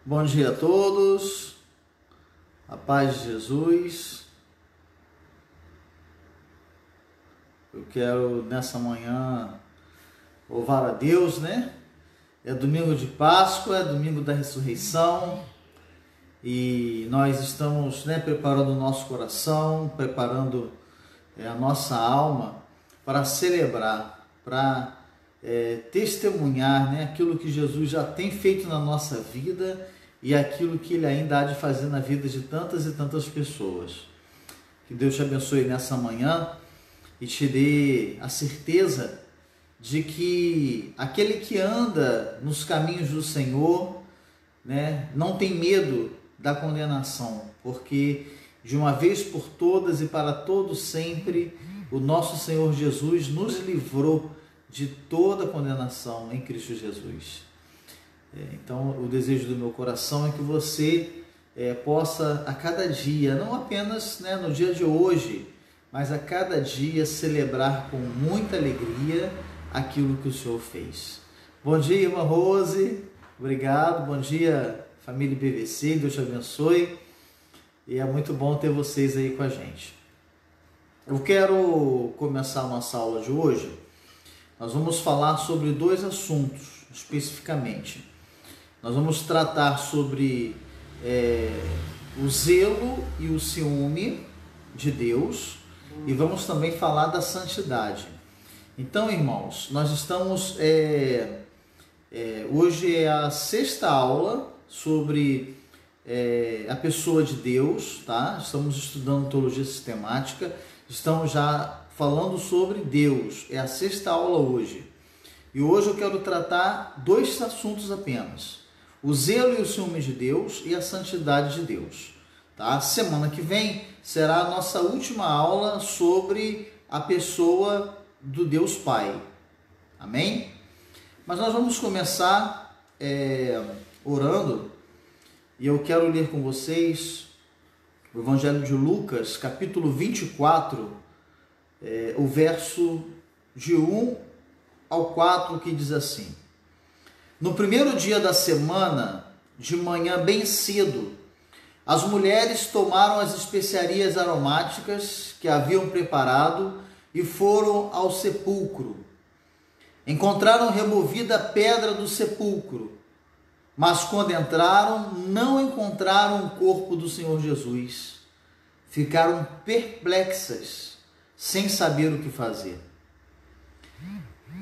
Bom dia a todos, a paz de Jesus. Eu quero nessa manhã louvar a Deus, né? É domingo de Páscoa, é domingo da ressurreição e nós estamos, preparando o nosso coração, preparando a nossa alma para celebrar, para testemunhar, aquilo que Jesus já tem feito na nossa vida e aquilo que Ele ainda há de fazer na vida de tantas e tantas pessoas. Que Deus te abençoe nessa manhã e te dê a certeza de que aquele que anda nos caminhos do Senhor, não tem medo da condenação, porque de uma vez por todas e para todo sempre, o nosso Senhor Jesus nos livrou de toda condenação em Cristo Jesus. Então, o desejo do meu coração é que você possa a cada dia, não apenas no dia de hoje, mas a cada dia celebrar com muita alegria aquilo que o Senhor fez. Bom dia, irmã Rose, obrigado. Bom dia, família BVC, Deus te abençoe. E é muito bom ter vocês aí com a gente. Eu quero começar a nossa aula de hoje. Nós vamos falar sobre dois assuntos especificamente. Nós vamos tratar sobre o zelo e o ciúme de Deus e vamos também falar da santidade. Então, irmãos, nós estamos... hoje é a sexta aula sobre a pessoa de Deus, tá? Estamos estudando teologia sistemática, estamos já falando sobre Deus, é a sexta aula hoje. E hoje eu quero tratar dois assuntos apenas: o zelo e o ciúme de Deus e a santidade de Deus. Tá? Semana que vem será a nossa última aula sobre a pessoa do Deus Pai. Amém? Mas nós vamos começar orando, e eu quero ler com vocês o Evangelho de Lucas, capítulo 24, o verso de 1 ao 4, que diz assim: No primeiro dia da semana, de manhã bem cedo, as mulheres tomaram as especiarias aromáticas que haviam preparado e foram ao sepulcro. Encontraram removida a pedra do sepulcro, mas quando entraram, não encontraram o corpo do Senhor Jesus. Ficaram perplexas, sem saber o que fazer.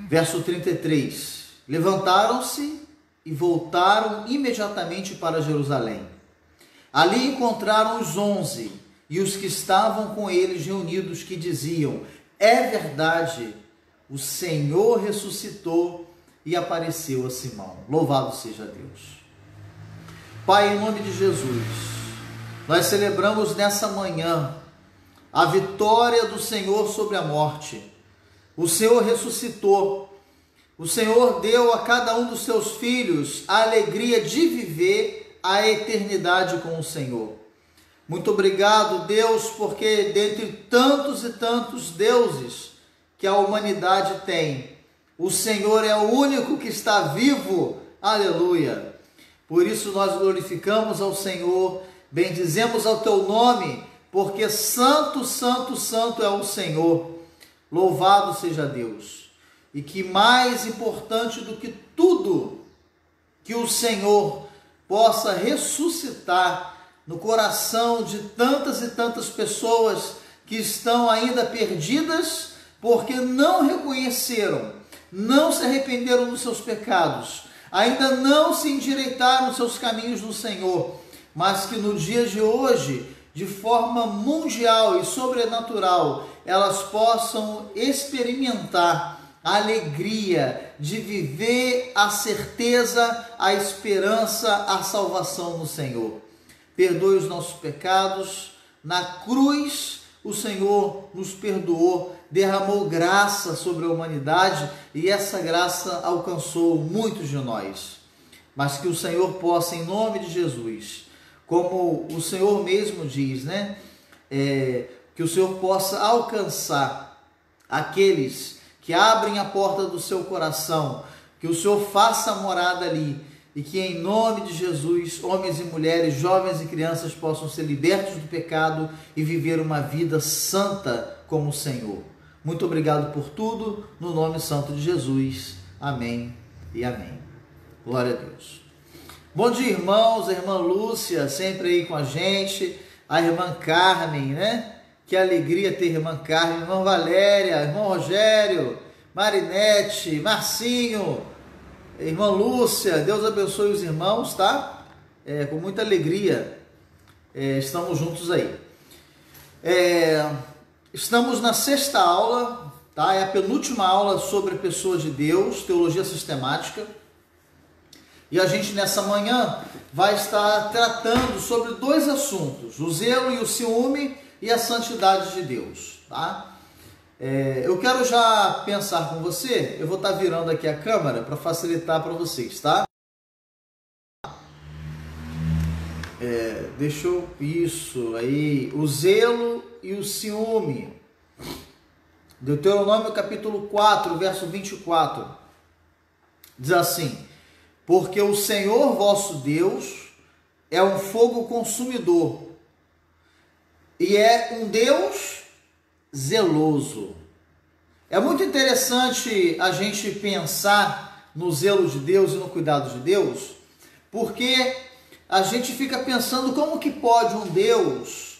Verso 33. Levantaram-se e voltaram imediatamente para Jerusalém. Ali encontraram os 11 e os que estavam com eles reunidos, que diziam: É verdade, o Senhor ressuscitou e apareceu a Simão. Louvado seja Deus. Pai, em nome de Jesus, nós celebramos nessa manhã a vitória do Senhor sobre a morte. O Senhor ressuscitou. O Senhor deu a cada um dos seus filhos a alegria de viver a eternidade com o Senhor. Muito obrigado, Deus, porque dentre tantos e tantos deuses que a humanidade tem, o Senhor é o único que está vivo. Aleluia! Por isso nós glorificamos ao Senhor, bendizemos ao teu nome, porque santo, santo, santo é o Senhor. Louvado seja Deus. E que mais importante do que tudo, que o Senhor possa ressuscitar no coração de tantas e tantas pessoas que estão ainda perdidas, porque não reconheceram, não se arrependeram dos seus pecados, ainda não se endireitaram os seus caminhos no Senhor, mas que no dia de hoje, de forma mundial e sobrenatural, elas possam experimentar a alegria de viver a certeza, a esperança, a salvação no Senhor. Perdoe os nossos pecados. Na cruz, o Senhor nos perdoou, derramou graça sobre a humanidade e essa graça alcançou muitos de nós. Mas que o Senhor possa, em nome de Jesus, como o Senhor mesmo diz, que o Senhor possa alcançar aqueles que abrem a porta do seu coração, que o Senhor faça morada ali, e que em nome de Jesus, homens e mulheres, jovens e crianças possam ser libertos do pecado e viver uma vida santa como o Senhor. Muito obrigado por tudo, no nome santo de Jesus. Amém e amém. Glória a Deus. Bom dia, irmãos, a irmã Lúcia, sempre aí com a gente, a irmã Carmen, né? Que alegria ter a irmã Carmen, irmã Valéria, irmão Rogério, Marinete, Marcinho, irmã Lúcia, Deus abençoe os irmãos, tá? Com muita alegria, estamos juntos aí. Estamos na sexta aula, tá? É a penúltima aula sobre a pessoa de Deus, teologia sistemática. E a gente nessa manhã vai estar tratando sobre dois assuntos, o zelo e o ciúme e a santidade de Deus, tá? Eu quero já pensar com você, eu vou estar virando aqui a câmera para facilitar para vocês, tá? Isso aí, o zelo e o ciúme. Deuteronômio capítulo 4, verso 24, diz assim: porque o Senhor vosso Deus é um fogo consumidor e é um Deus zeloso. É muito interessante a gente pensar no zelo de Deus e no cuidado de Deus, porque a gente fica pensando como que pode um Deus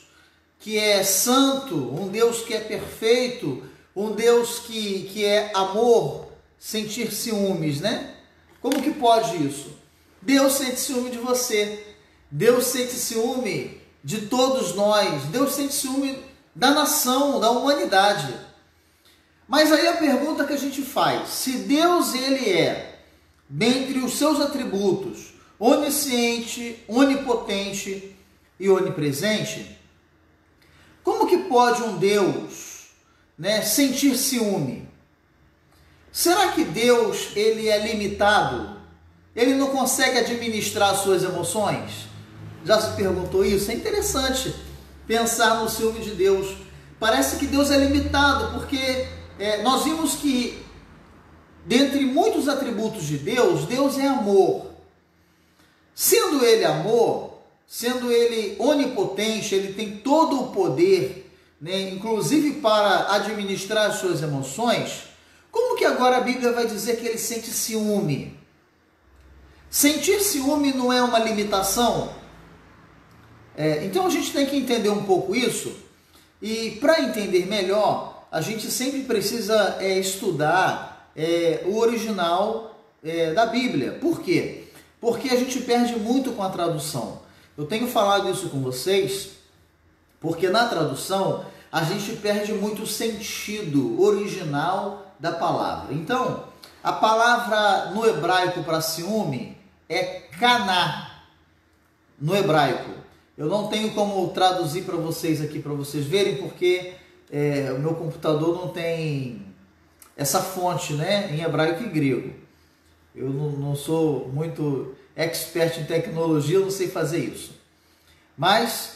que é santo, um Deus que é perfeito, um Deus que é amor, sentir ciúmes, né? Como que pode isso? Deus sente ciúme de você, Deus sente ciúme de todos nós, Deus sente ciúme da nação, da humanidade. Mas aí a pergunta que a gente faz, se Deus ele é, dentre os seus atributos, onisciente, onipotente e onipresente, como que pode um Deus, né, sentir ciúme? Será que Deus ele é limitado? Ele não consegue administrar suas emoções? Já se perguntou isso? É interessante pensar no ciúme de Deus. Parece que Deus é limitado, porque nós vimos que, dentre muitos atributos de Deus, Deus é amor. Sendo Ele amor, sendo Ele onipotente, Ele tem todo o poder, né, inclusive para administrar as suas emoções. Como que agora a Bíblia vai dizer que Ele sente ciúme? Sentir ciúme não é uma limitação? Então a gente tem que entender um pouco isso, e para entender melhor, a gente sempre precisa estudar o original da Bíblia. Por quê? Porque a gente perde muito com a tradução. Eu tenho falado isso com vocês, porque na tradução a gente perde muito o sentido original da palavra. Então, a palavra no hebraico para ciúme é caná, no hebraico. Eu não tenho como traduzir para vocês aqui, para vocês verem, porque o meu computador não tem essa fonte, né, em hebraico e grego. Eu não sou muito expert em tecnologia, eu não sei fazer isso. Mas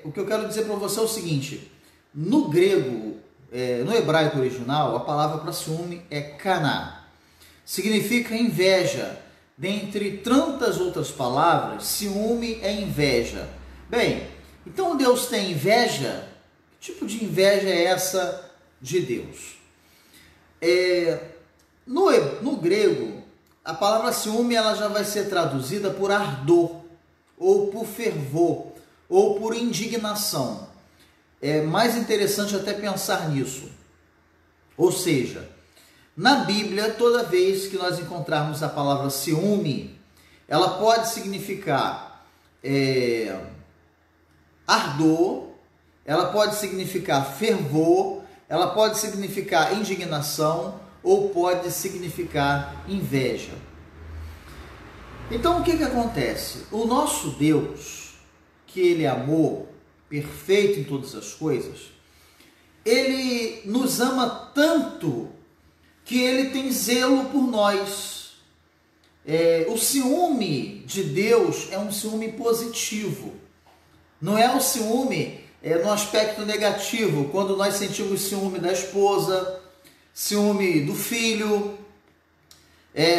o que eu quero dizer para você é o seguinte: no grego, no hebraico original, a palavra para ciúme é caná. Significa inveja. Dentre tantas outras palavras, ciúme é inveja. Bem, então Deus tem inveja? Que tipo de inveja é essa de Deus? No grego, a palavra ciúme ela já vai ser traduzida por ardor, ou por fervor, ou por indignação. É mais interessante até pensar nisso. Ou seja, na Bíblia, toda vez que nós encontrarmos a palavra ciúme, ela pode significar ardor, ela pode significar fervor, ela pode significar indignação ou pode significar inveja. Então o que acontece? O nosso Deus, que Ele é amor, perfeito em todas as coisas, Ele nos ama tanto que Ele tem zelo por nós. O ciúme de Deus é um ciúme positivo. Não é um ciúme no aspecto negativo, quando nós sentimos ciúme da esposa, ciúme do filho,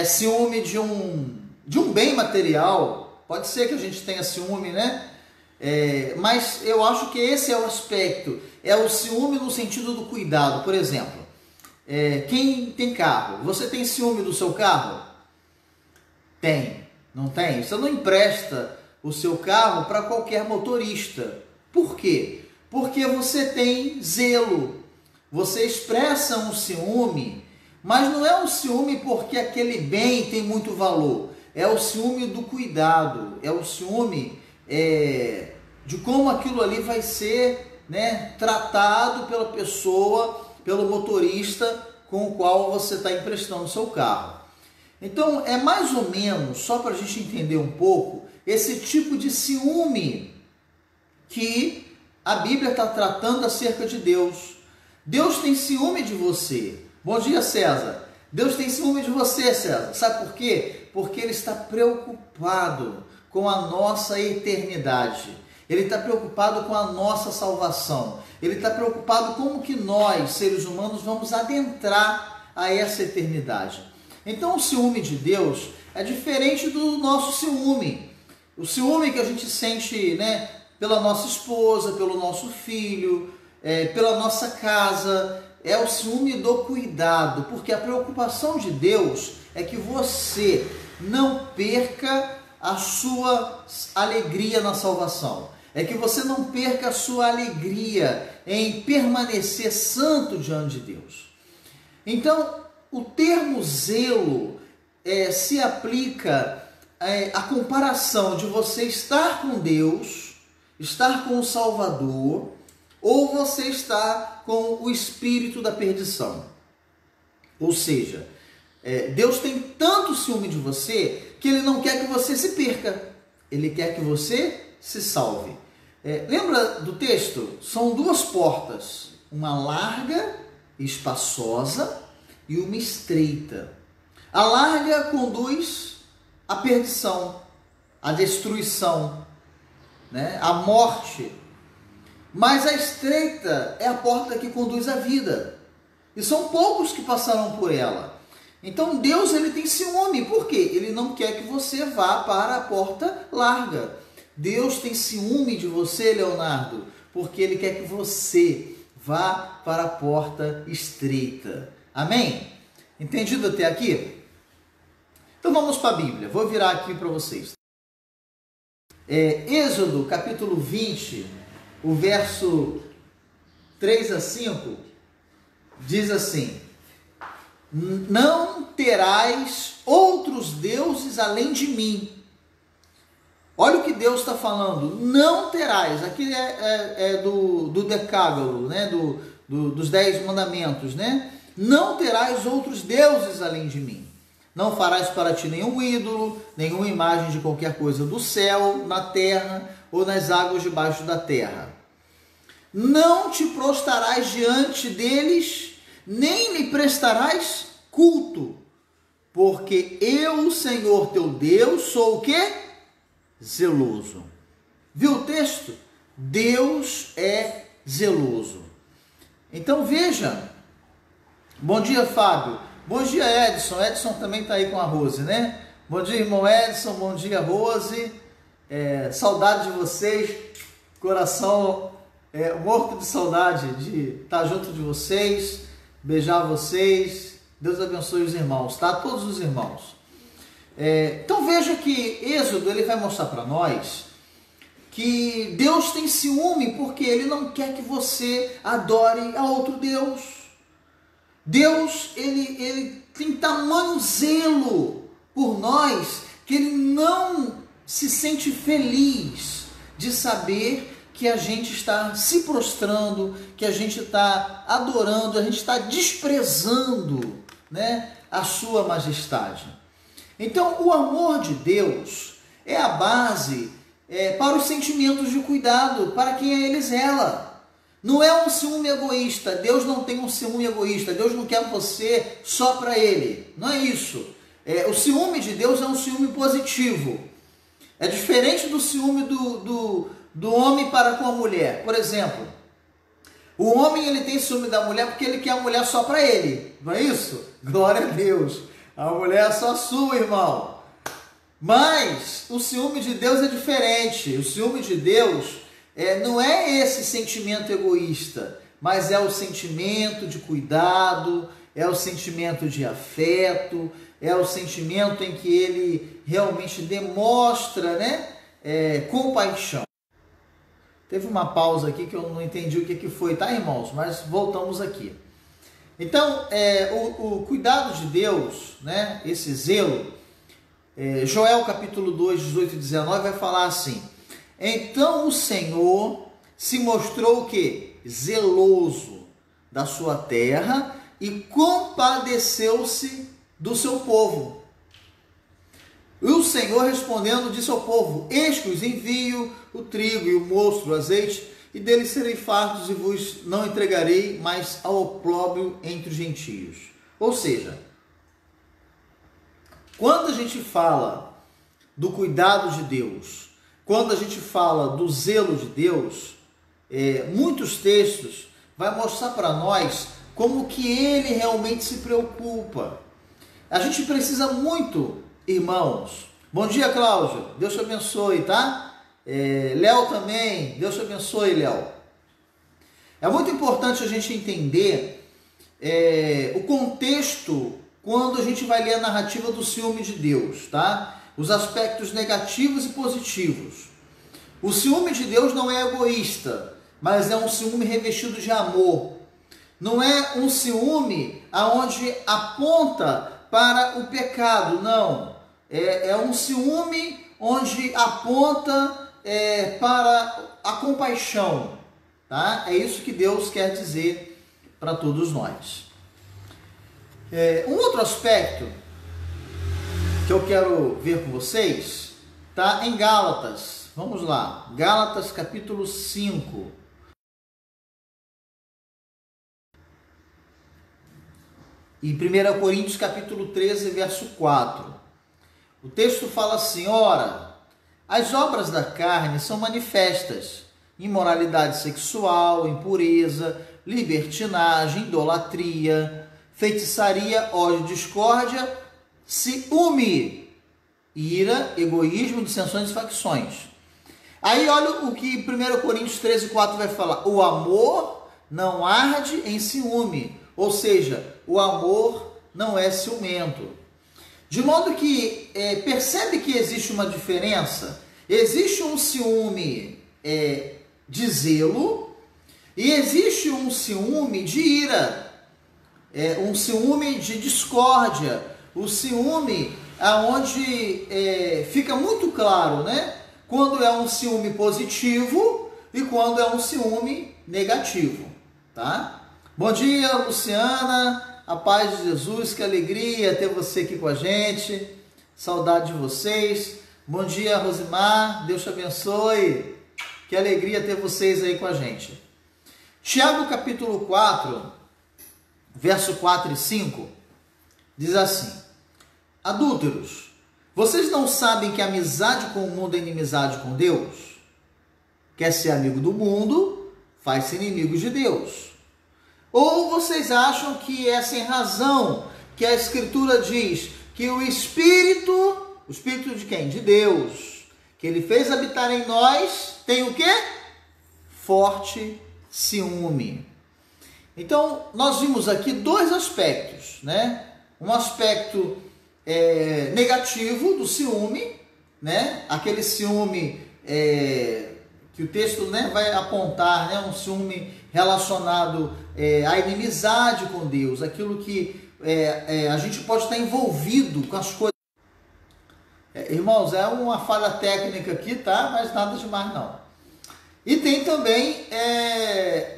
ciúme de um de um bem material, pode ser que a gente tenha ciúme, né? Mas eu acho que esse é o aspecto, é o ciúme no sentido do cuidado. Por exemplo, quem tem carro, você tem ciúme do seu carro? Tem, não tem? Você não empresta o seu carro para qualquer motorista. Por quê? Porque você tem zelo, você expressa um ciúme, mas não é um ciúme porque aquele bem tem muito valor, é o ciúme do cuidado, é o ciúme de como aquilo ali vai ser, né, tratado pela pessoa, pelo motorista com o qual você está emprestando o seu carro. Então é mais ou menos, só para a gente entender um pouco, esse tipo de ciúme que a Bíblia está tratando acerca de Deus. Deus tem ciúme de você. Bom dia, César. Deus tem ciúme de você, César. Sabe por quê? Porque Ele está preocupado com a nossa eternidade. Ele está preocupado com a nossa salvação. Ele está preocupado como que nós, seres humanos, vamos adentrar a essa eternidade. Então o ciúme de Deus é diferente do nosso ciúme. O ciúme que a gente sente, né, pela nossa esposa, pelo nosso filho, pela nossa casa, é o ciúme do cuidado, porque a preocupação de Deus é que você não perca a sua alegria na salvação, é que você não perca a sua alegria em permanecer santo diante de Deus. Então, o termo zelo se aplica à comparação de você estar com Deus, estar com o Salvador, ou você está com o espírito da perdição. Ou seja, Deus tem tanto ciúme de você que Ele não quer que você se perca. Ele quer que você se salve. Lembra do texto? São duas portas, uma larga e espaçosa e uma estreita. A larga conduz à perdição, à destruição, né? À morte. Mas a estreita é a porta que conduz à vida. E são poucos que passarão por ela. Então Deus, ele tem ciúme. Por quê? Ele não quer que você vá para a porta larga. Deus tem ciúme de você, Leonardo, porque Ele quer que você vá para a porta estreita. Amém? Entendido até aqui? Então vamos para a Bíblia. Vou virar aqui para vocês. Êxodo, capítulo 20, o verso 3 a 5, diz assim: não terás outros deuses além de mim. Olha o que Deus está falando. Não terás. Aqui é do Decálogo, né? Dos 10 mandamentos, né? Não terás outros deuses além de mim. Não farás para ti nenhum ídolo, nenhuma imagem de qualquer coisa do céu, na terra ou nas águas debaixo da terra. Não te prostrarás diante deles, nem lhe prestarás culto, porque eu, Senhor teu Deus, sou o quê? Zeloso. Viu o texto? Deus é zeloso. Então veja. Bom dia, Fábio. Bom dia, Edson. Edson também está aí com a Rose, né? Bom dia, irmão Edson. Bom dia, Rose. Saudade de vocês. Coração morto de saudade de estar junto de vocês, beijar vocês. Deus abençoe os irmãos, tá? Todos os irmãos. Então veja que Êxodo, ele vai mostrar para nós que Deus tem ciúme porque Ele não quer que você adore a outro Deus. Deus, ele tem tamanho zelo por nós que Ele não se sente feliz de saber que a gente está se prostrando, que a gente está adorando, a gente está desprezando, né, a sua majestade. Então, o amor de Deus é a base para os sentimentos de cuidado, para quem Ele zela. Não é um ciúme egoísta. Deus não tem um ciúme egoísta. Deus não quer você só para Ele. Não é isso. O ciúme de Deus é um ciúme positivo. É diferente do ciúme do homem para com a mulher. Por exemplo, o homem, ele tem ciúme da mulher porque ele quer a mulher só para ele. Não é isso? Glória a Deus. A mulher é só sua, irmão. Mas o ciúme de Deus é diferente. O ciúme de Deus não é esse sentimento egoísta, mas é o sentimento de cuidado, é o sentimento de afeto, é o sentimento em que ele realmente demonstra, né, compaixão. Teve uma pausa aqui que eu não entendi o que foi, tá, irmãos? Mas voltamos aqui. Então, o cuidado de Deus, né, esse zelo, Joel capítulo 2, 18 e 19 vai falar assim: então o Senhor se mostrou o quê? Zeloso da sua terra e compadeceu-se do seu povo. E o Senhor respondendo disse ao povo: eis que os envio o trigo e o mosto, o azeite, e deles serei fartos e vos não entregarei mais ao opróbrio entre os gentios. Ou seja, quando a gente fala do cuidado de Deus, quando a gente fala do zelo de Deus, muitos textos vai mostrar para nós como que ele realmente se preocupa. A gente precisa muito, irmãos. Bom dia, Cláudio. Deus te abençoe, tá? Léo também. Deus te abençoe, Léo. É muito importante a gente entender o contexto quando a gente vai ler a narrativa do ciúme de Deus, tá? Os aspectos negativos e positivos. O ciúme de Deus não é egoísta, mas é um ciúme revestido de amor. Não é um ciúme aonde aponta para o pecado, não. É um ciúme onde aponta para a compaixão, tá? É isso que Deus quer dizer para todos nós. Um outro aspecto que eu quero ver com vocês está em Gálatas. Vamos lá, Gálatas capítulo 5. E 1 Coríntios capítulo 13, verso 4. O texto fala assim: ora, as obras da carne são manifestas: imoralidade sexual, impureza, libertinagem, idolatria, feitiçaria, ódio, discórdia, ciúme, ira, egoísmo, dissensões e facções. Aí olha o que 1 Coríntios 13, 4 vai falar: o amor não arde em ciúme, ou seja, o amor não é ciumento. De modo que percebe que existe uma diferença. Existe um ciúme de zelo e existe um ciúme de ira, um ciúme de discórdia, o ciúme aonde fica muito claro, né? Quando é um ciúme positivo e quando é um ciúme negativo, tá? Bom dia, Luciana. A paz de Jesus, que alegria ter você aqui com a gente. Saudade de vocês. Bom dia, Rosimar. Deus te abençoe. Que alegria ter vocês aí com a gente. Tiago capítulo 4, verso 4 e 5, diz assim: adúlteros, vocês não sabem que a amizade com o mundo é inimizade com Deus? Quer ser amigo do mundo, faz-se inimigo de Deus. Ou vocês acham que é sem razão que a Escritura diz que o Espírito de quem? De Deus, que Ele fez habitar em nós, tem o quê? Forte ciúme. Então, nós vimos aqui dois aspectos, né? Um aspecto negativo do ciúme, né? Aquele ciúme que o texto, né, vai apontar, né? Um ciúme relacionado à inimizade com Deus, aquilo que a gente pode estar envolvido com as coisas. Irmãos, é uma falha técnica aqui, tá? Mas nada demais não. E tem também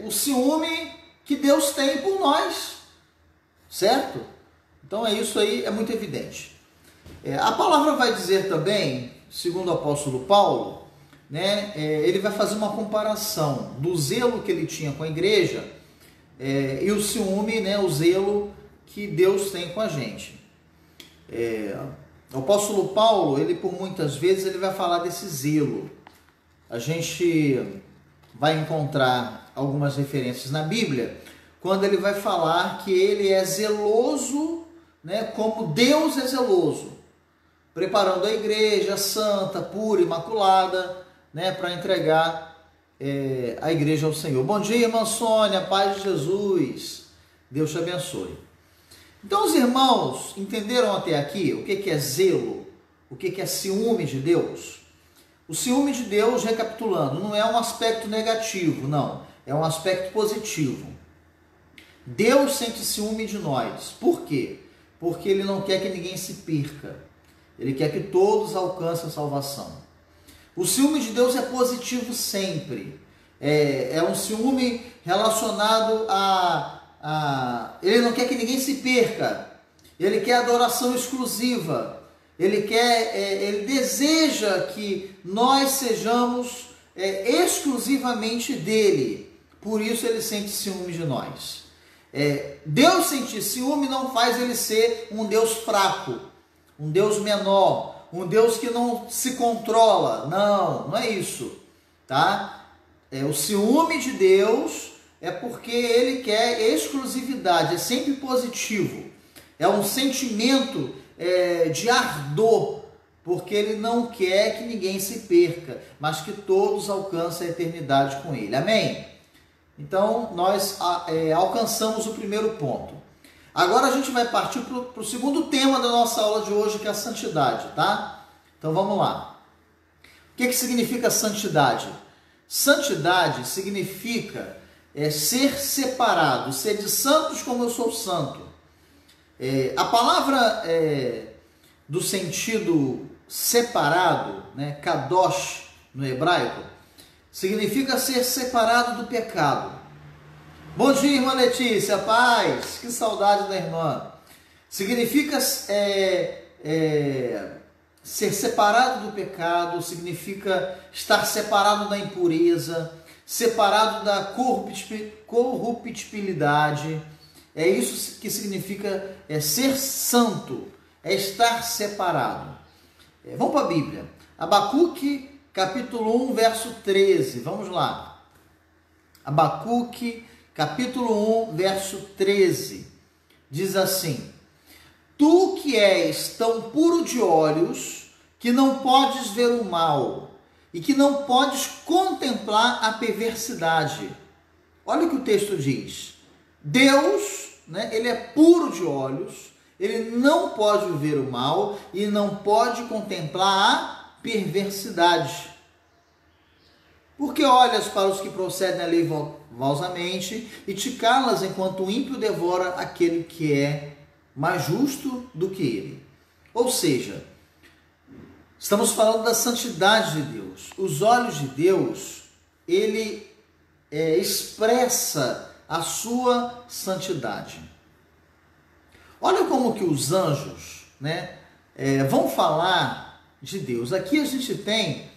o ciúme que Deus tem por nós, certo? Então isso aí é muito evidente. A palavra vai dizer também, segundo o apóstolo Paulo, né, ele vai fazer uma comparação do zelo que ele tinha com a igreja e o ciúme, né, o zelo que Deus tem com a gente. O apóstolo Paulo, ele por muitas vezes ele vai falar desse zelo. A gente vai encontrar algumas referências na Bíblia quando ele vai falar que ele é zeloso, né, como Deus é zeloso. preparando a igreja santa, pura, imaculada, né, para entregar a igreja ao Senhor. Bom dia, irmã Sônia, paz de Jesus, Deus te abençoe. Então os irmãos entenderam até aqui o que é zelo, o que é ciúme de Deus? O ciúme de Deus, recapitulando, não é um aspecto negativo, não, é um aspecto positivo. Deus sente ciúme de nós. Por quê? Porque Ele não quer que ninguém se perca. Ele quer que todos alcancem a salvação. O ciúme de Deus é positivo sempre. É um ciúme relacionado Ele não quer que ninguém se perca. Ele quer adoração exclusiva. Ele deseja que nós sejamos exclusivamente dele. Por isso Ele sente ciúme de nós. Deus sentir ciúme não faz Ele ser um Deus fraco, um Deus menor, um Deus que não se controla. Não é isso, tá? O ciúme de Deus é porque Ele quer exclusividade, é sempre positivo. É um sentimento de ardor, porque Ele não quer que ninguém se perca, mas que todos alcancem a eternidade com Ele. Amém? Então, nós alcançamos o primeiro ponto. Agora a gente vai partir para o segundo tema da nossa aula de hoje, que é a santidade, tá? Então, vamos lá. O que significa santidade? Santidade significa ser separado, ser de santos como eu sou santo. A palavra do sentido separado, né, kadosh no hebraico, significa ser separado do pecado. Bom dia, irmã Letícia, paz, que saudade da irmã. Significa ser separado do pecado, significa estar separado da impureza, separado da corruptibilidade. É isso que significa ser santo, é estar separado. Vamos para a Bíblia. Abacuque, capítulo 1, verso 13. Vamos lá. Abacuque, capítulo 1, verso 13. Diz assim: Tu que és tão puro de olhos, que não podes ver o mal, e que não podes contemplar a perversidade. Olha o que o texto diz. Deus, né, Ele é puro de olhos, Ele não pode ver o mal e não pode contemplar a perversidade. Porque olhas para os que procedem aleivosamente e te calas enquanto o ímpio devora aquele que é mais justo do que ele. Ou seja, estamos falando da santidade de Deus. Os olhos de Deus, Ele expressa a sua santidade. Olha como que os anjos, né, vão falar de Deus. Aqui a gente tem,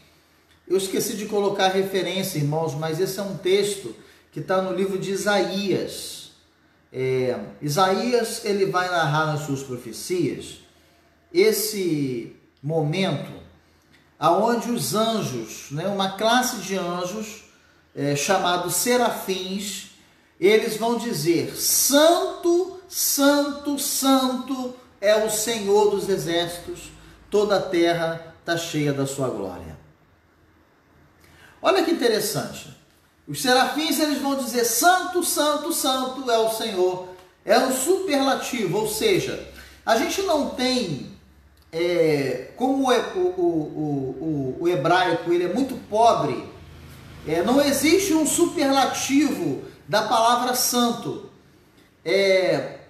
eu esqueci de colocar referência, irmãos, mas esse é um texto que está no livro de Isaías. Isaías, ele vai narrar nas suas profecias esse momento aonde os anjos, né, uma classe de anjos chamados serafins, eles vão dizer: Santo, Santo, Santo é o Senhor dos exércitos, toda a terra está cheia da sua glória. Olha que interessante. Os serafins, eles vão dizer: Santo, Santo, Santo é o Senhor. É um superlativo, ou seja, a gente não tem, como o hebraico ele é muito pobre, não existe um superlativo da palavra santo.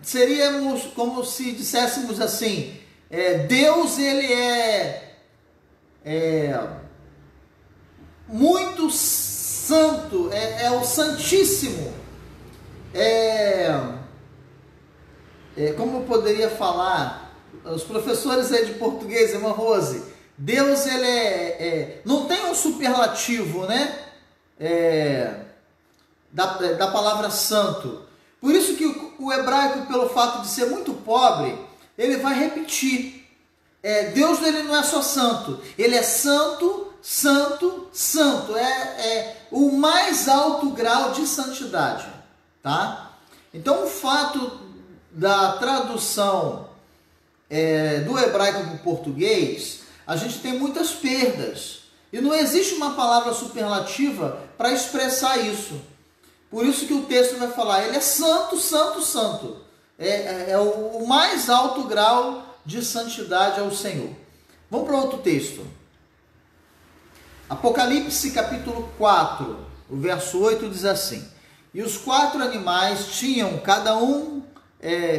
Seríamos como se disséssemos assim: Deus, ele é muito santo, é o Santíssimo. Como eu poderia falar? Os professores aí de português, irmã Rose, Deus, ele não tem um superlativo, né? Da palavra santo. Por isso que o hebraico, pelo fato de ser muito pobre, ele vai repetir. Deus, ele não é só santo, ele é santo, santo, santo. É o mais alto grau de santidade, tá? Então o fato da tradução do hebraico para o português, a gente tem muitas perdas. E não existe uma palavra superlativa para expressar isso. Por isso que o texto vai falar, ele é santo, santo, santo. É o mais alto grau de santidade ao Senhor. Vamos para outro texto. Apocalipse capítulo 4, o verso 8 diz assim: e os 4 animais tinham cada um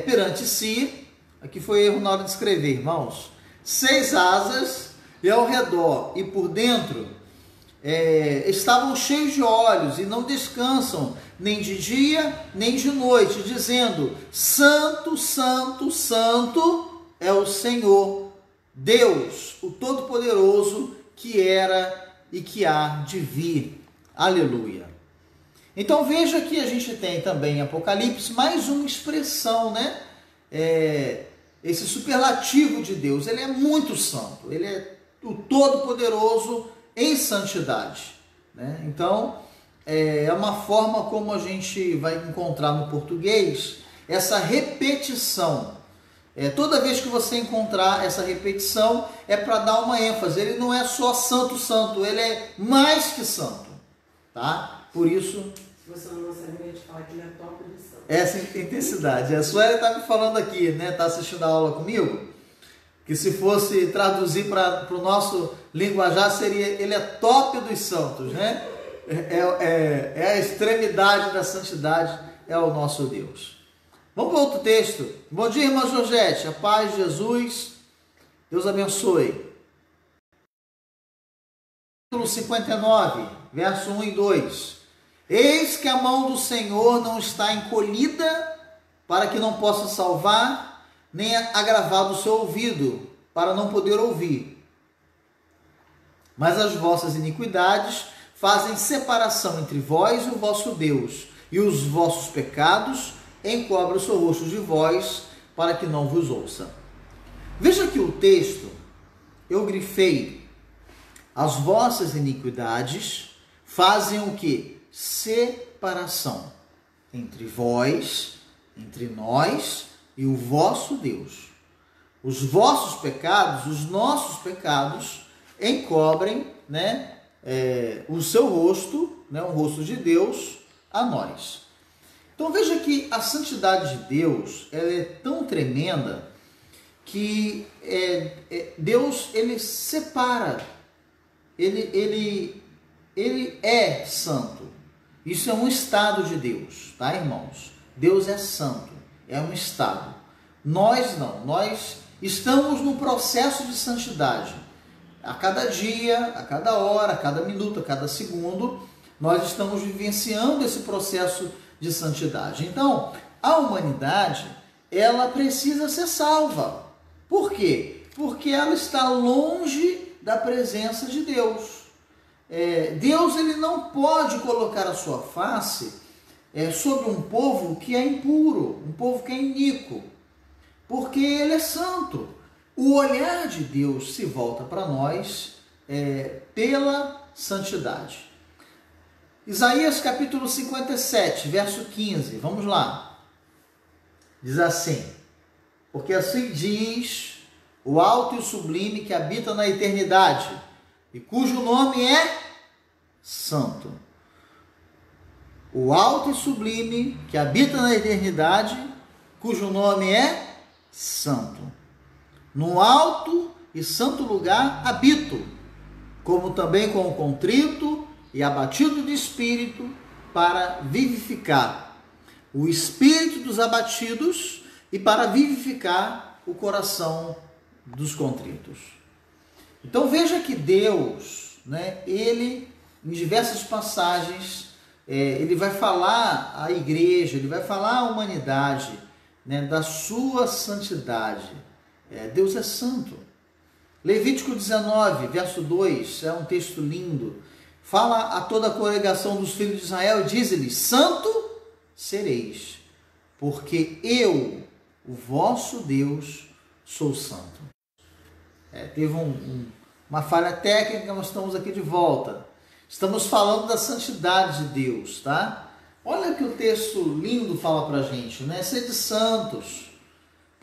perante si, aqui foi erro na hora de escrever, irmãos, 6 asas, e ao redor e por dentro estavam cheios de olhos, e não descansam nem de dia nem de noite, dizendo: Santo, Santo, Santo é o Senhor, Deus, o Todo-Poderoso, que era e que há de vir. Aleluia. Então veja que a gente tem também em Apocalipse mais uma expressão, né? Esse superlativo de Deus, ele é muito santo, ele é o Todo-Poderoso em santidade, né? Então é uma forma como a gente vai encontrar no português essa repetição. Toda vez que você encontrar essa repetição, é para dar uma ênfase. Ele não é só santo, santo, ele é mais que santo, tá? Por isso... Se você não sabia de falar que ele é top do santo. Essa intensidade. A Sueli está me falando aqui, né? Está assistindo a aula comigo, que se fosse traduzir para o nosso linguajar, seria, ele é top dos santos, né? É a extremidade da santidade, é o nosso Deus. Vamos para outro texto. Bom dia, irmã Georgette. A paz de Jesus. Deus abençoe. Capítulo 59, verso 1 e 2. Eis que a mão do Senhor não está encolhida para que não possa salvar, nem agravado o seu ouvido para não poder ouvir. Mas as vossas iniquidades fazem separação entre vós e o vosso Deus, e os vossos pecados encobre o seu rosto de vós, para que não vos ouça. Veja que o texto, eu grifei, as vossas iniquidades fazem o que? Separação entre vós, entre nós e o vosso Deus. Os vossos pecados, os nossos pecados, encobrem, né, o seu rosto, né, o rosto de Deus a nós. Então veja que a santidade de Deus, ela é tão tremenda que Deus, ele separa, ele é santo. Isso é um estado de Deus, tá, irmãos? Deus é santo, é um estado. Nós não, nós estamos no processo de santidade. A cada dia, a cada hora, a cada minuto, a cada segundo, nós estamos vivenciando esse processo de santidade. Então, a humanidade, ela precisa ser salva. Por quê? Porque ela está longe da presença de Deus. Deus, ele não pode colocar a sua face sobre um povo que é impuro, um povo que é iníquo, porque ele é santo. O olhar de Deus se volta para nós pela santidade. Isaías capítulo 57, verso 15, vamos lá. Diz assim: porque assim diz o alto e o sublime que habita na eternidade, e cujo nome é Santo. O alto e sublime que habita na eternidade, cujo nome é Santo. No alto e santo lugar habito, como também com o contrito e abatido de espírito, para vivificar o espírito dos abatidos e para vivificar o coração dos contritos. Então veja que Deus, né, ele, em diversas passagens, ele vai falar à igreja, ele vai falar à humanidade, né, da sua santidade. Deus é santo. Levítico 19, verso 2, é um texto lindo. Fala a toda a congregação dos filhos de Israel, diz-lhes: santo sereis, porque eu, o vosso Deus, sou santo. Teve uma falha técnica, nós estamos aqui de volta. Estamos falando da santidade de Deus, tá? Olha que o texto lindo fala pra gente, né? Sede santos,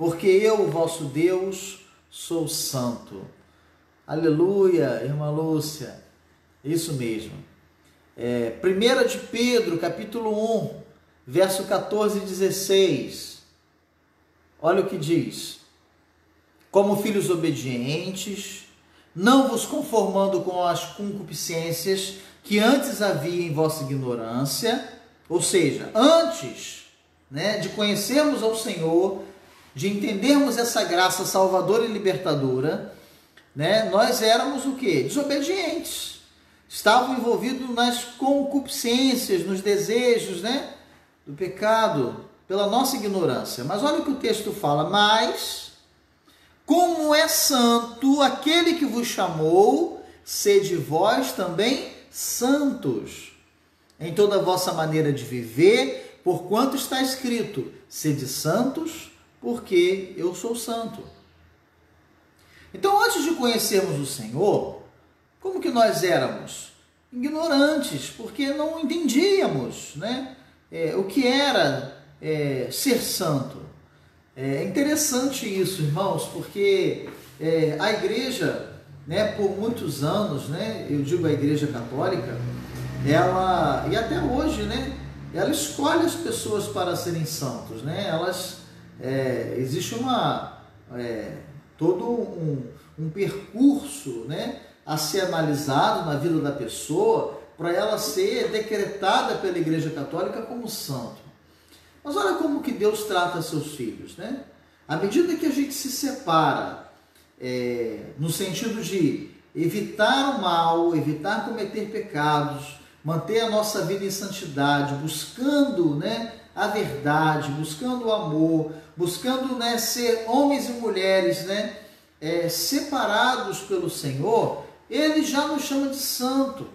porque eu, vosso Deus, sou santo. Aleluia, irmã Lúcia, isso mesmo. 1 de Pedro, capítulo 1, verso 14 e 16. Olha o que diz: como filhos obedientes, não vos conformando com as concupiscências que antes havia em vossa ignorância, ou seja, antes, de conhecermos ao Senhor, de entendermos essa graça salvadora e libertadora, nós éramos o quê? Desobedientes. Estavam envolvidos nas concupiscências, nos desejos, do pecado, pela nossa ignorância. Mas olha o que o texto fala: mas, como é santo aquele que vos chamou, sede vós também santos em toda a vossa maneira de viver, porquanto está escrito: sede santos, porque eu sou santo. Então, antes de conhecermos o Senhor, como que nós éramos? Ignorantes, porque não entendíamos, o que era ser santo. É interessante isso, irmãos, porque a igreja, por muitos anos, eu digo a igreja católica, ela, e até hoje, ela escolhe as pessoas para serem santos, existe todo um percurso, a ser analisado na vida da pessoa para ela ser decretada pela Igreja Católica como santo. Mas olha como que Deus trata seus filhos, À medida que a gente se separa, no sentido de evitar o mal, evitar cometer pecados, manter a nossa vida em santidade, buscando, a verdade, buscando o amor, buscando, ser homens e mulheres, separados pelo Senhor, Ele já nos chama de santo.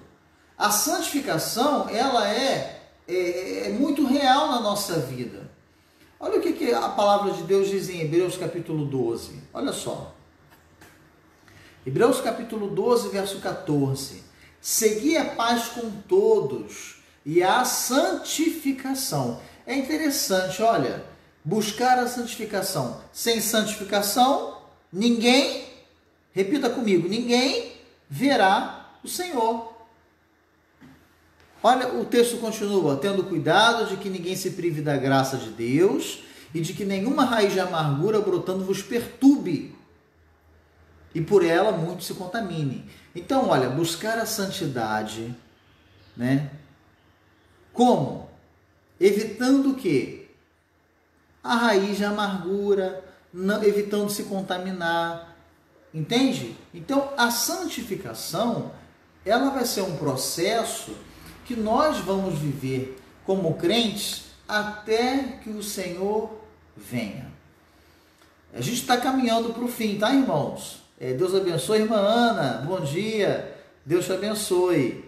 A santificação, ela é muito real na nossa vida. Olha o que a palavra de Deus diz em Hebreus capítulo 12. Olha só. Hebreus capítulo 12, verso 14. Segui a paz com todos e a santificação. É interessante, olha, buscar a santificação. Sem santificação, ninguém, repita comigo, ninguém verá o Senhor. Olha, o texto continua: tendo cuidado de que ninguém se prive da graça de Deus e de que nenhuma raiz de amargura brotando vos perturbe e por ela muitos se contaminem. Então, olha, buscar a santidade, como? Evitando o quê? A raiz de amargura, evitando se contaminar, entende? Então, a santificação, ela vai ser um processo que nós vamos viver como crentes até que o Senhor venha. A gente está caminhando para o fim, tá, irmãos? Deus abençoe, irmã Ana, bom dia, Deus te abençoe.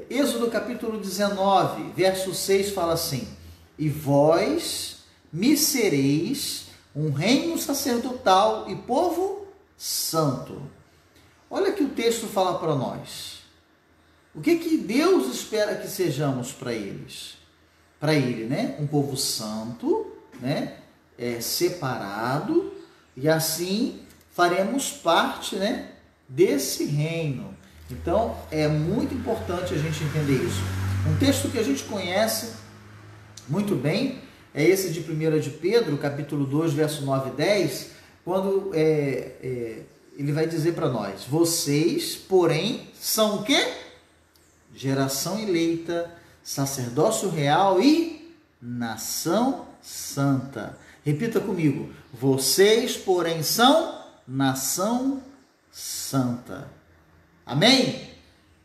Êxodo capítulo 19, verso 6 fala assim: e vós me sereis um reino sacerdotal e povo santo. Olha que o texto fala para nós. O que Deus espera que sejamos para eles? Para ele, um povo santo, separado, e assim faremos parte, desse reino. Então, é muito importante a gente entender isso. Um texto que a gente conhece muito bem é esse de 1 de Pedro, capítulo 2, verso 9 e 10, quando ele vai dizer para nós: vocês, porém, são o quê? Geração eleita, sacerdócio real e nação santa. Repita comigo: vocês, porém, são nação santa. Amém?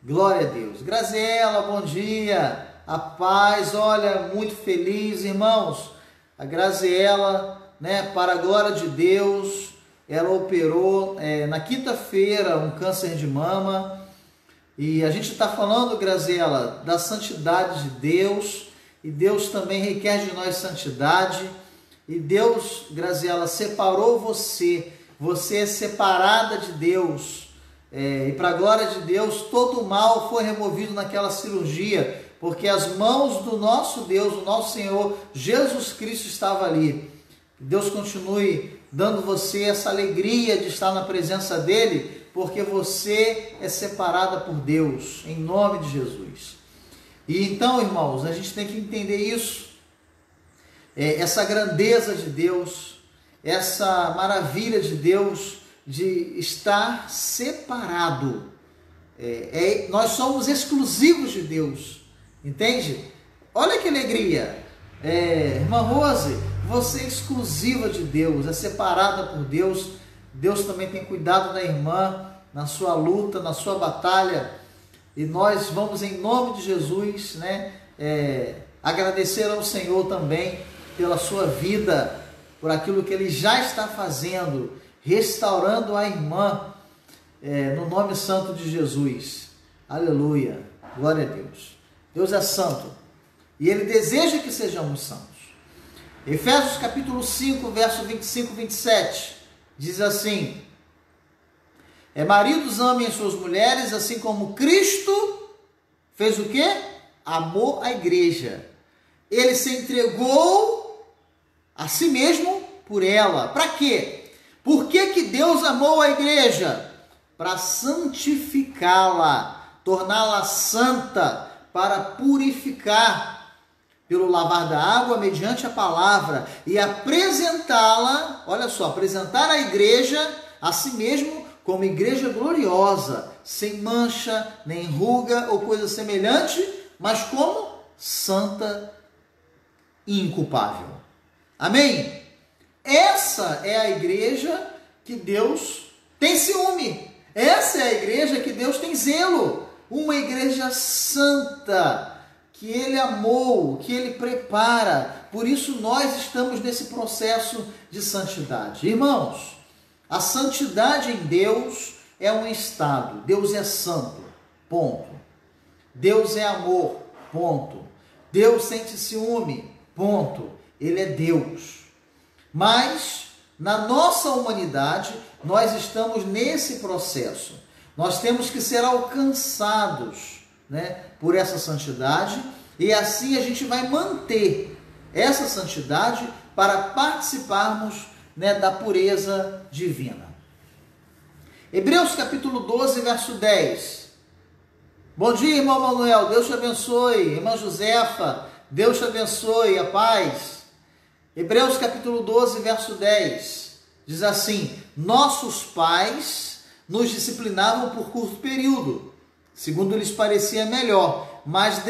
Glória a Deus. Graziela, bom dia. A paz, olha, muito feliz, irmãos. A Graziela, para a glória de Deus, ela operou na quinta-feira um câncer de mama. E a gente está falando, Graziela, da santidade de Deus. E Deus também requer de nós santidade. E Deus, Graziela, separou você. Você é separada de Deus. E para a glória de Deus, todo o mal foi removido naquela cirurgia, porque as mãos do nosso Deus, do nosso Senhor Jesus Cristo estava ali. Deus continue dando você essa alegria de estar na presença dele, porque você é separada por Deus, em nome de Jesus. E então, irmãos, a gente tem que entender isso, essa grandeza de Deus, essa maravilha de Deus de estar separado. Nós somos exclusivos de Deus, entende? Olha que alegria, irmã Rose, você é exclusiva de Deus, é separada por Deus. Deus também tem cuidado da irmã na sua luta, na sua batalha, e nós vamos, em nome de Jesus, agradecer ao Senhor também pela sua vida, por aquilo que Ele já está fazendo, restaurando a irmã, no nome santo de Jesus. Aleluia, glória a Deus. Deus é santo e Ele deseja que sejamos santos. Efésios capítulo 5, verso 25 e 27, diz assim: maridos, amem as suas mulheres, assim como Cristo fez o quê? Amou a igreja. Ele se entregou a si mesmo por ela. Para quê? Por que Deus amou a igreja? Para santificá-la, torná-la santa, para purificar pelo lavar da água mediante a palavra e apresentá-la, olha só, apresentar a igreja a si mesmo como igreja gloriosa, sem mancha, nem ruga ou coisa semelhante, mas como santa e inculpável. Amém? Essa é a igreja que Deus tem ciúme. Essa é a igreja que Deus tem zelo. Uma igreja santa, que Ele amou, que Ele prepara. Por isso nós estamos nesse processo de santidade. Irmãos, a santidade em Deus é um estado. Deus é santo, ponto. Deus é amor, ponto. Deus sente ciúme, ponto. Ele é Deus. Mas, na nossa humanidade, nós estamos nesse processo. Nós temos que ser alcançados, por essa santidade, e assim a gente vai manter essa santidade para participarmos, da pureza divina. Hebreus capítulo 12, verso 10. Bom dia, irmão Manuel, Deus te abençoe. Irmã Josefa, Deus te abençoe, a paz. Hebreus capítulo 12, verso 10, diz assim: nossos pais nos disciplinavam por curto período, segundo lhes parecia melhor, mas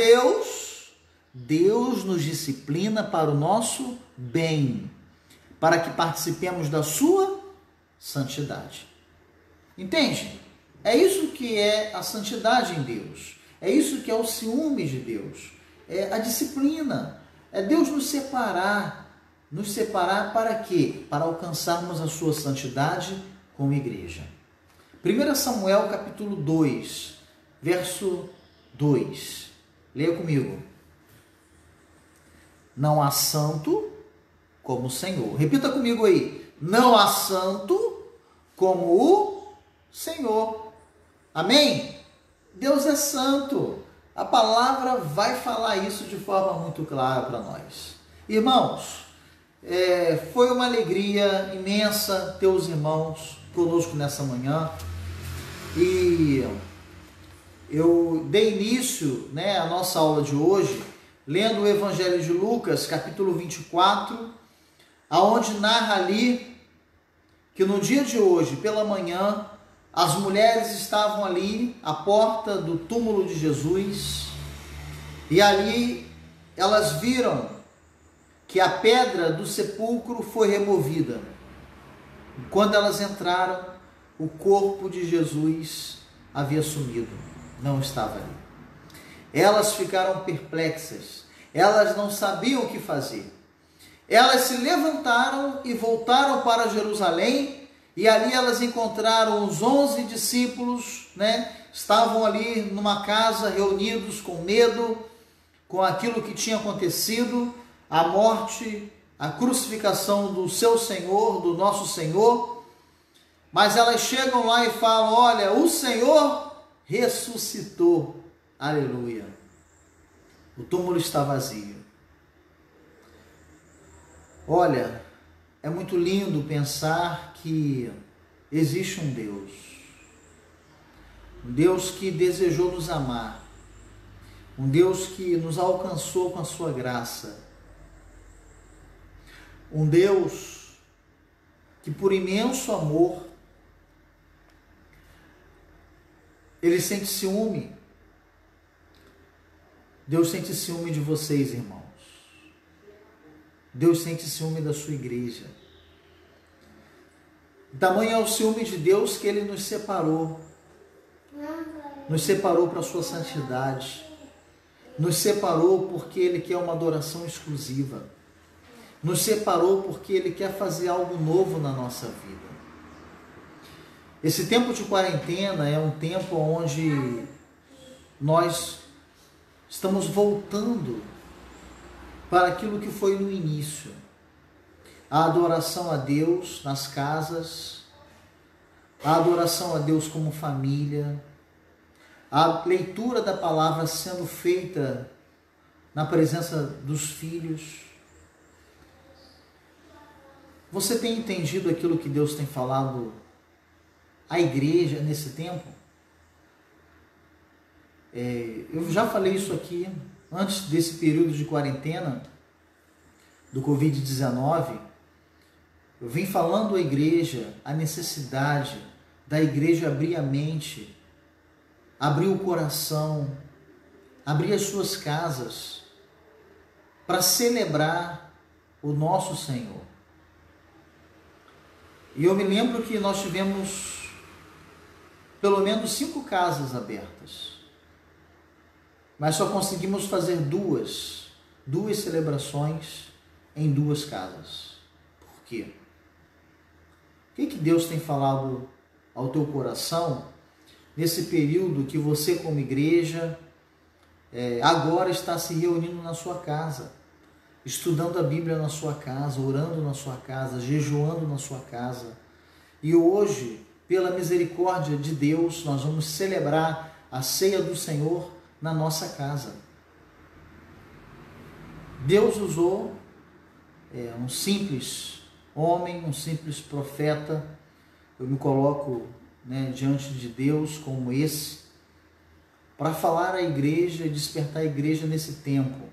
Deus nos disciplina para o nosso bem, para que participemos da sua santidade. Entende? É isso que é a santidade em Deus. É isso que é o ciúme de Deus. É a disciplina. É Deus nos separar. Nos separar para quê? Para alcançarmos a sua santidade como igreja. 1 Samuel capítulo 2, verso 2. Leia comigo. Não há santo como o Senhor. Repita comigo aí. Não há santo como o Senhor. Amém? Deus é santo. A palavra vai falar isso de forma muito clara para nós. Irmãos, foi uma alegria imensa ter os irmãos conosco nessa manhã. E eu dei início, à nossa aula de hoje, lendo o Evangelho de Lucas, capítulo 24, aonde narra ali que no dia de hoje, pela manhã, as mulheres estavam ali à porta do túmulo de Jesus, e ali elas viram que a pedra do sepulcro foi removida. E quando elas entraram, o corpo de Jesus havia sumido, não estava ali. Elas ficaram perplexas, elas não sabiam o que fazer. Elas se levantaram e voltaram para Jerusalém, e ali elas encontraram os 11 discípulos, estavam ali numa casa reunidos com medo, com aquilo que tinha acontecido, a morte, a crucificação do seu Senhor, do nosso Senhor. Mas elas chegam lá e falam: olha, o Senhor ressuscitou. Aleluia. O túmulo está vazio. Olha, É muito lindo pensar que existe um Deus que desejou nos amar, um Deus que nos alcançou com a sua graça, um Deus que por imenso amor, Ele sente ciúme. Deus sente ciúme de vocês, irmãos. Deus sente ciúme da sua igreja. Tamanho é o ciúme de Deus que Ele nos separou. Nos separou para a sua santidade. Nos separou porque Ele quer uma adoração exclusiva. Nos separou porque Ele quer fazer algo novo na nossa vida. Esse tempo de quarentena é um tempo onde nós estamos voltando para aquilo que foi no início. A adoração a Deus nas casas, a adoração a Deus como família, a leitura da palavra sendo feita na presença dos filhos. Você tem entendido aquilo que Deus tem falado à igreja nesse tempo? Eu já falei isso aqui antes desse período de quarentena do Covid-19. Eu vim falando à igreja a necessidade da igreja abrir a mente, abrir o coração, abrir as suas casas para celebrar o nosso Senhor. E eu me lembro que nós tivemos pelo menos 5 casas abertas, mas só conseguimos fazer duas celebrações em 2 casas. Por quê? O que Deus tem falado ao teu coração nesse período que você, como igreja, agora está se reunindo na sua casa, estudando a Bíblia na sua casa, orando na sua casa, jejuando na sua casa? E hoje, pela misericórdia de Deus, nós vamos celebrar a ceia do Senhor na nossa casa. Deus usou um simples homem, um simples profeta. Eu me coloco diante de Deus como esse, para falar à igreja e despertar a igreja nesse tempo.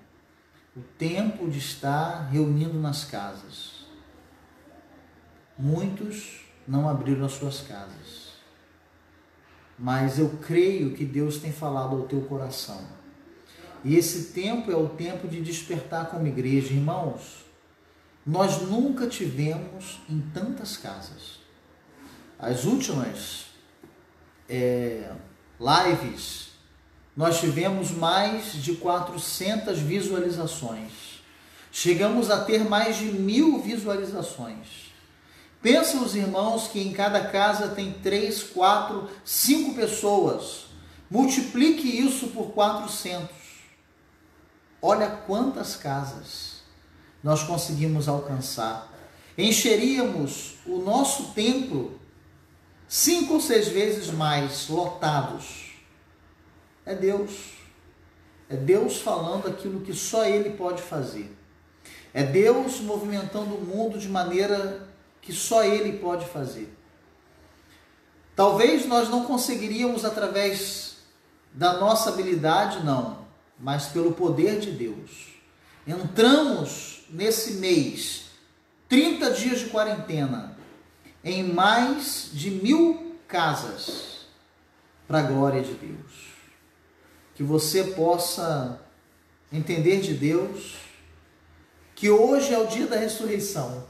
O tempo de estar reunindo nas casas. Muitos não abriram as suas casas, mas eu creio que Deus tem falado ao teu coração. E esse tempo é o tempo de despertar como igreja. Irmãos, nós nunca tivemos em tantas casas. As últimas lives, nós tivemos mais de 400 visualizações. Chegamos a ter mais de 1000 visualizações. Pensa os irmãos que em cada casa tem 3, 4, 5 pessoas. Multiplique isso por 400. Olha quantas casas nós conseguimos alcançar. Encheríamos o nosso templo 5 ou 6 vezes mais lotados. É Deus. É Deus falando aquilo que só Ele pode fazer. É Deus movimentando o mundo de maneira que só Ele pode fazer. Talvez nós não conseguiríamos através da nossa habilidade, não, mas pelo poder de Deus. Entramos nesse mês, 30 dias de quarentena, em mais de 1000 casas, para a glória de Deus. Que você possa entender de Deus que hoje é o dia da ressurreição.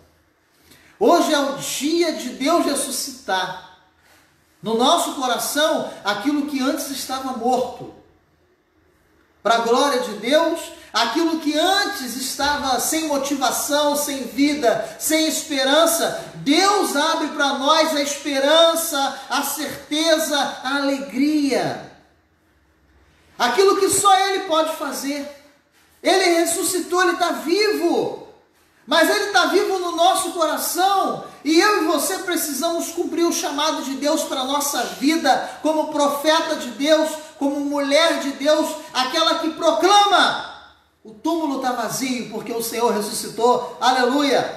Hoje é o dia de Deus ressuscitar no nosso coração aquilo que antes estava morto. Para a glória de Deus, aquilo que antes estava sem motivação, sem vida, sem esperança, Deus abre para nós a esperança, a certeza, a alegria. Aquilo que só Ele pode fazer. Ele ressuscitou, Ele está vivo. Mas Ele está vivo no nosso coração, e eu e você precisamos cumprir o chamado de Deus para a nossa vida, como profeta de Deus, como mulher de Deus, aquela que proclama: o túmulo está vazio porque o Senhor ressuscitou, aleluia!